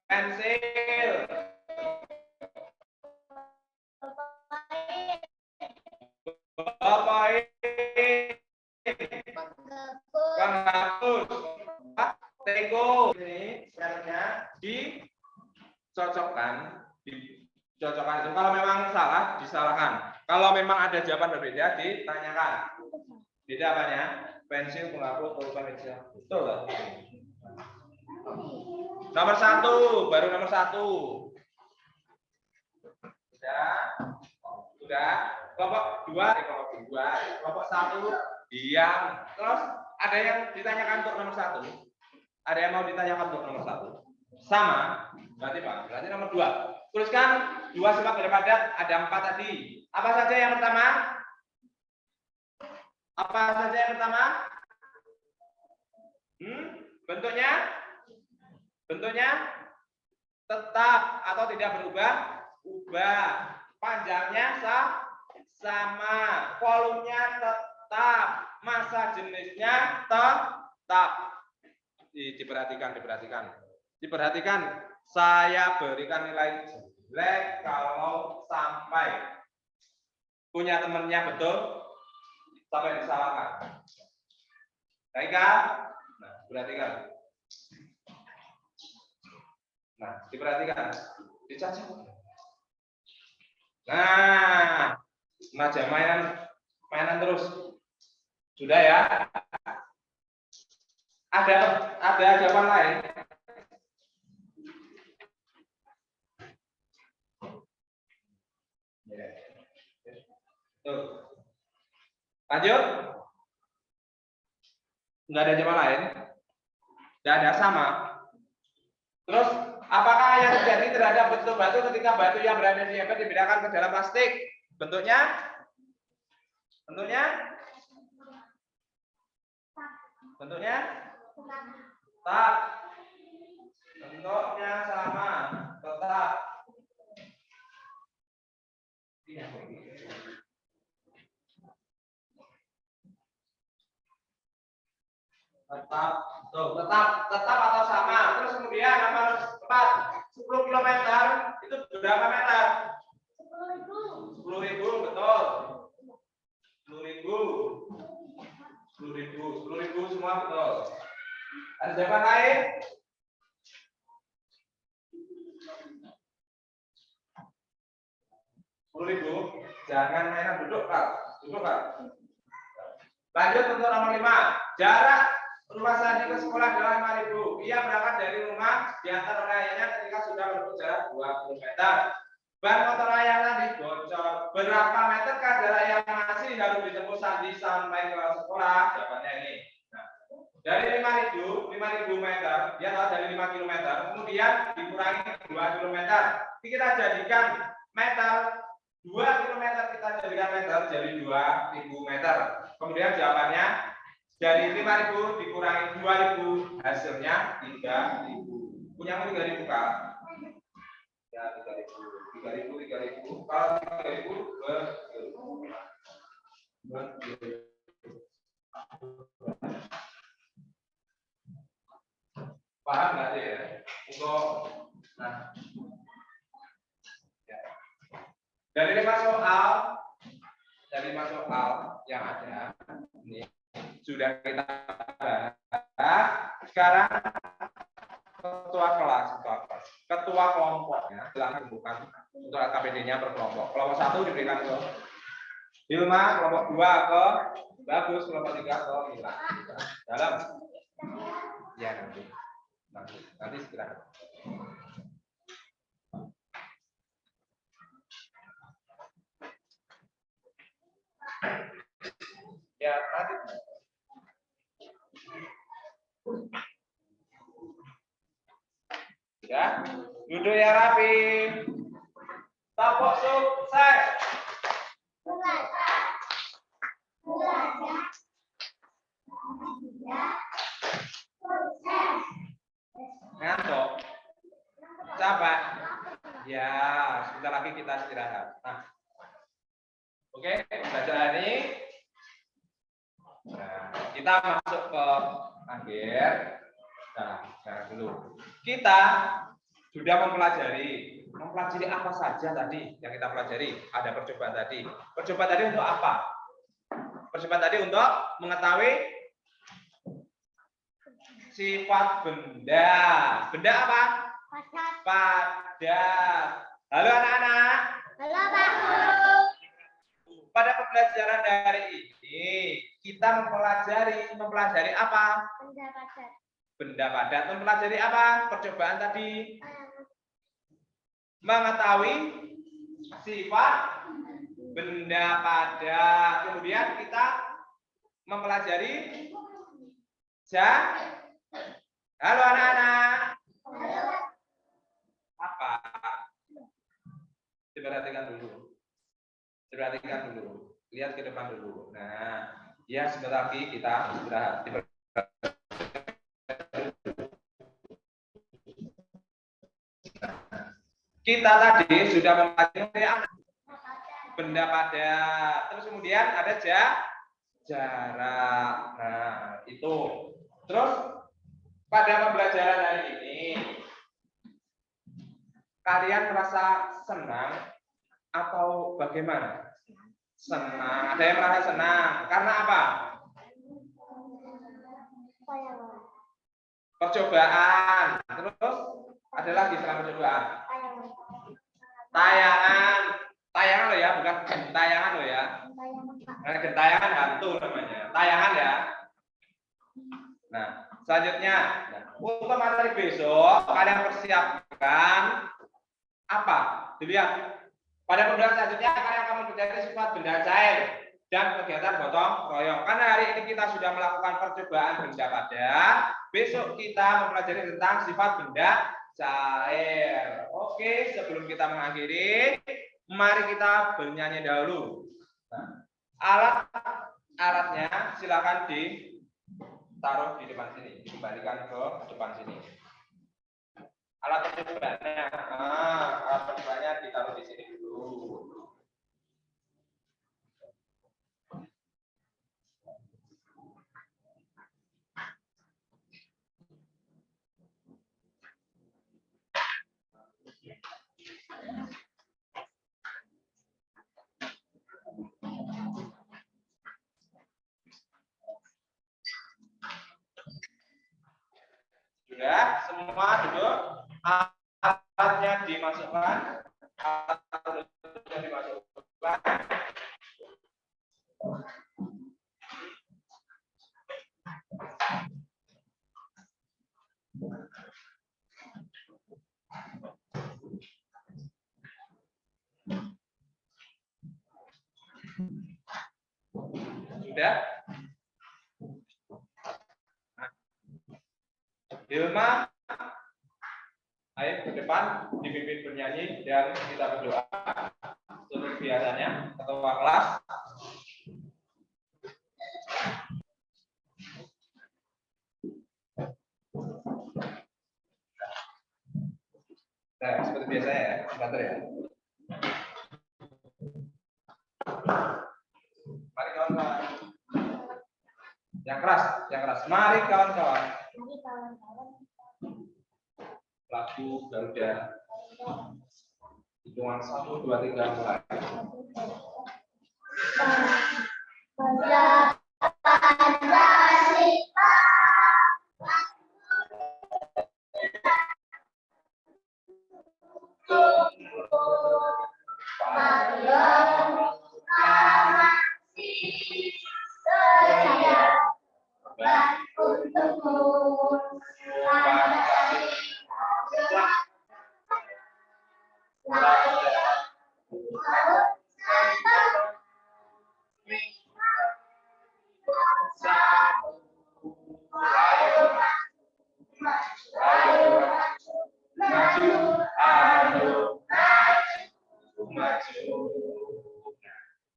Pensil. Ballpoint. Penghapus. Teko. Ini Nah, itu kalau memang salah, disalahkan. Kalau memang ada jawaban berbeda, ditanyakan. Beda apanya? Pensil, penghapus, pulpen, meja. Betul lah. Nomor 1, baru nomor 1. Sudah. Kelompok 2, kelompok 1 diam. Terus ada yang ditanyakan untuk nomor 1? Ada yang mau ditanyakan untuk nomor 1? Sama. Berarti Pak. Berarti nomor 2. Tuliskan 2 sifat benda padat, ada 4 tadi. Apa saja yang pertama? Apa saja yang pertama? Bentuknya? Bentuknya tetap atau tidak berubah? Ubah. Panjangnya sama. Volumenya tetap. Masa jenisnya tetap. Diperhatikan. Saya berikan nilai jelek kalau sampai punya temennya betul sampai disalahkan. Baik kan? Nah, perhatikan. Nah, diperhatikan. Dicacat. Nah, mainan terus. Sudah ya? Ada jawaban lain? Tuh. Lanjut. Enggak ada jawaban lain? Tidak ada, sama. Terus, apakah yang terjadi terhadap bentuk batu ketika batu yang berada di ember dipindahkan ke dalam plastik? Bentuknya? Tetap. Bentuknya sama, tetap. Tetap atau sama. Terus kemudian nomor 4, 10 km itu berapa meter? 10.000, betul. 10.000 semua betul. Ada jawaban lain? Jangan mainan, duduk Kak. Lanjut untuk nomor 5. Jarak rumah Sandi ke sekolah adalah 5.000. Ia berangkat dari rumah diantar oleh ayahnya ketika sudah menempuh jarak 20 meter. Ban motor ayah Sandi bocor. Berapa meter jarak yang masih harus ditempuh Sandi sampai ke sekolah? Jawabannya ini. Nah, dari 5.000 meter, dia tahu dari 5 km, kemudian dikurangi 2 km. Kita jadikan meter. 2 km kita jadikan meter jadi 2.000 meter. Kemudian jawabannya dari 5.000 dikurangi 2.000 hasilnya 3.000. Punyamu 3.000 Kak? Ya 3.000. Kalau 3.000 paham nggak sih ya? Untuk dari 5 soal yang ada ini sudah kita bahas. Sekarang ketua kelompoknya silakan bukan untuk KPD-nya per kelompok. Kelompok 1 diberikan ke Hilma, kelompok 2 ke Bagus, kelompok 3 ke Mila. Dalam ya nanti segera. Ya, nanti. Ya, duduk ya rapi. Tepuk sukses. Ngantuk. Capek. Ya, sebentar lagi kita istirahat. Nah. Oke, belajar ini. Nah, kita masuk ke akhir. Nah, dulu. Kita sudah mempelajari apa saja tadi yang kita pelajari. Ada percobaan tadi. Percobaan tadi untuk apa? Percobaan tadi untuk mengetahui sifat benda. Benda apa? Padat. Halo anak-anak. pembelajaran dari ini kita mempelajari apa? Benda padat. Benda padat. Mempelajari apa? Percobaan tadi mengetahui sifat benda padat. Kemudian kita mempelajari Halo anak-anak. Apa? Perhatikan dulu. Perhatikan dulu. Lihat ke depan dulu. Nah, ya sebentar lagi kita istirahat. Kita tadi sudah mempelajari benda padat. Terus kemudian ada jarak. Nah, itu. Terus pada pembelajaran hari ini kalian merasa senang atau bagaimana? Senang. Ada yang merasa senang. Karena apa? Percobaan. Terus ada lagi setelah percobaan. Tayangan loh ya, bukan gentayangan loh ya. Gentayangan hantu namanya. Tayangan ya. Nah, selanjutnya untuk materi besok kalian persiapkan apa? Dilihat. Pada pembelajaran selanjutnya kalian akan mempelajari sifat benda cair dan kegiatan gotong royong. Karena hari ini kita sudah melakukan percobaan benda padat, besok kita mempelajari tentang sifat benda cair. Oke, sebelum kita mengakhiri, mari kita bernyanyi dahulu. Nah, alatnya silakan ditaruh di depan sini, dikembalikan ke depan sini. Alat percobaannya ditaruh di sini dulu. Sudah, semua duduk. Alatnya dimasukkan. Sudah. Hilma, ayo ke depan, dipimpin bernyanyi dan kita berdoa. Seperti biasanya, ketua kelas. Nah, seperti biasanya ya, sebentar ya. Mari kawan-kawan. Yang keras. Mari kawan-kawan. Lagu Garuda. Hitungan 1, 2, 3 mulai.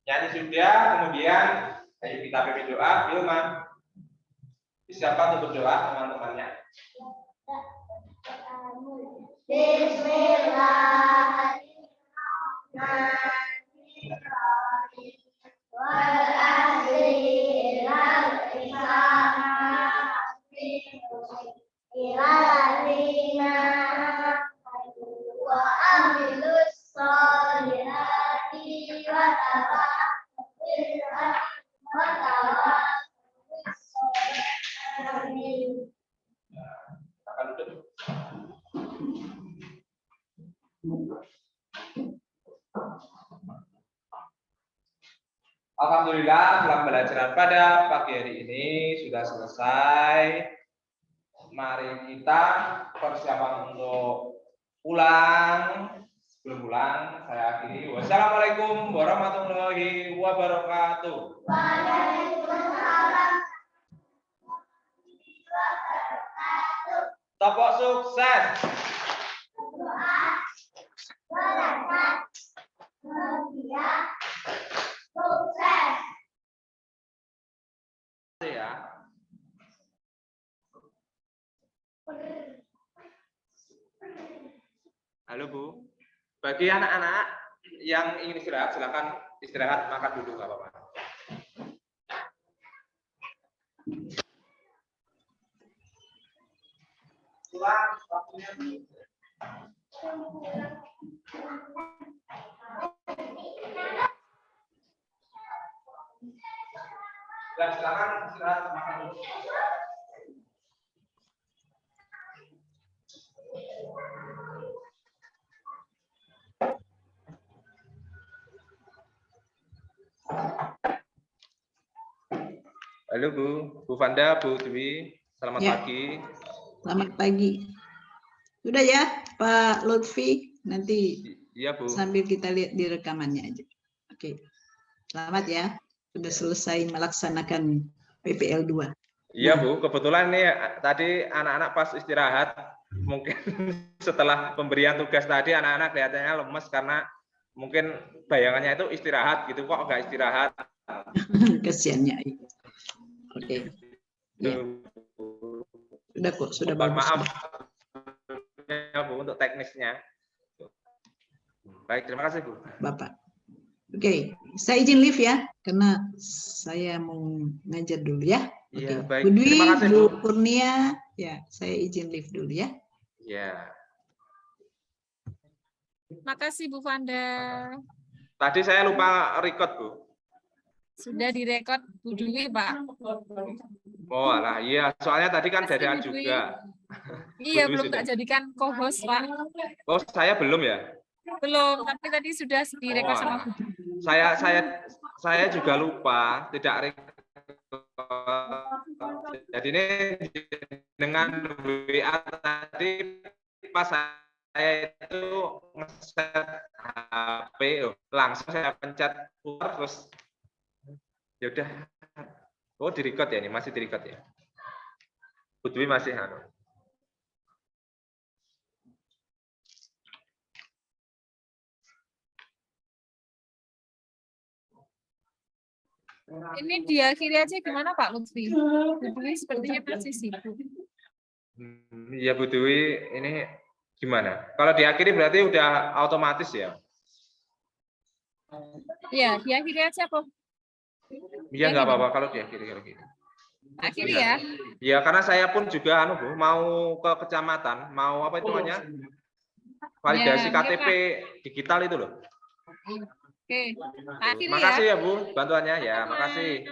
Nyanyi sudah, kemudian ayo kita pimpin doa. Hilman, siapa untuk berdoa teman-temannya? Alhamdulillah, pembelajaran pada pagi hari ini sudah selesai. Mari kita persiapan untuk pulang. Sebelum pulang, saya akhiri. Wassalamualaikum warahmatullahi wabarakatuh. Waalaikumsalam. Topok sukses. Doa, berangkat, bahagia, sukses. Ya. Halo Bu. Bagi anak-anak yang ingin istirahat, silakan istirahat, makan dulu nggak apa-apa. Pulang waktunya dulu. Dan silakan istirahat, makan dulu. Halo Bu Fanda, Bu Dwi, selamat pagi. Selamat pagi. Sudah ya Pak Lutfi, nanti Iya Bu. sambil kita lihat di rekamannya aja. Oke, selamat ya, sudah selesai melaksanakan PPL 2. Iya Bu, kebetulan nih tadi anak-anak pas istirahat, mungkin setelah pemberian tugas tadi anak-anak kelihatannya lemes karena mungkin bayangannya itu istirahat gitu, kok nggak istirahat. Kesiannya. Oke. Ya. Sudah kok, sudah bagus. Maaf ya Bu untuk teknisnya. Baik, terima kasih Bu. Bapak. Oke, saya izin live ya, karena saya mau ngajar dulu ya. Iya, Oke. baik. Bu Dwi, Terima kasih, Bu Bu. Kurnia, ya saya izin live dulu ya. Iya. Makasih Bu Fanda. Tadi saya lupa record Bu. Sudah direkod Bu Dwi, Pak. Oh alah, iya. Soalnya tadi kan Makasih, dadakan Bu Dwi. juga. Iya, Bu Dwi belum sudah. tak jadikan co-host, Pak. Oh, saya belum ya? Belum, tapi tadi sudah direkod sama Bu Dwi. Saya juga lupa, tidak record. Jadi ini dengan WA tadi pas saya itu nge-set HP, langsung saya pencet keluar terus ya udah. Oh, di-record ya ini, masih di-record ya. Bu Dwi masih Ini diakhiri aja gimana Pak Lutfi? Bu Dwi sepertinya masih sibuk. Iya Bu Dwi, ini gimana? Kalau diakhiri berarti udah otomatis ya? Iya, diakhiri aja, Pak. Iya nggak apa-apa kalau diakhiri kalau gitu. Akhiri ya. Ya karena saya pun juga Bu, mau ke kecamatan, mau apa itu namanya? Validasi Ya, KTP iya, digital itu loh. Oke, akhiri ya. Makasih ya Bu bantuannya ya, makasih.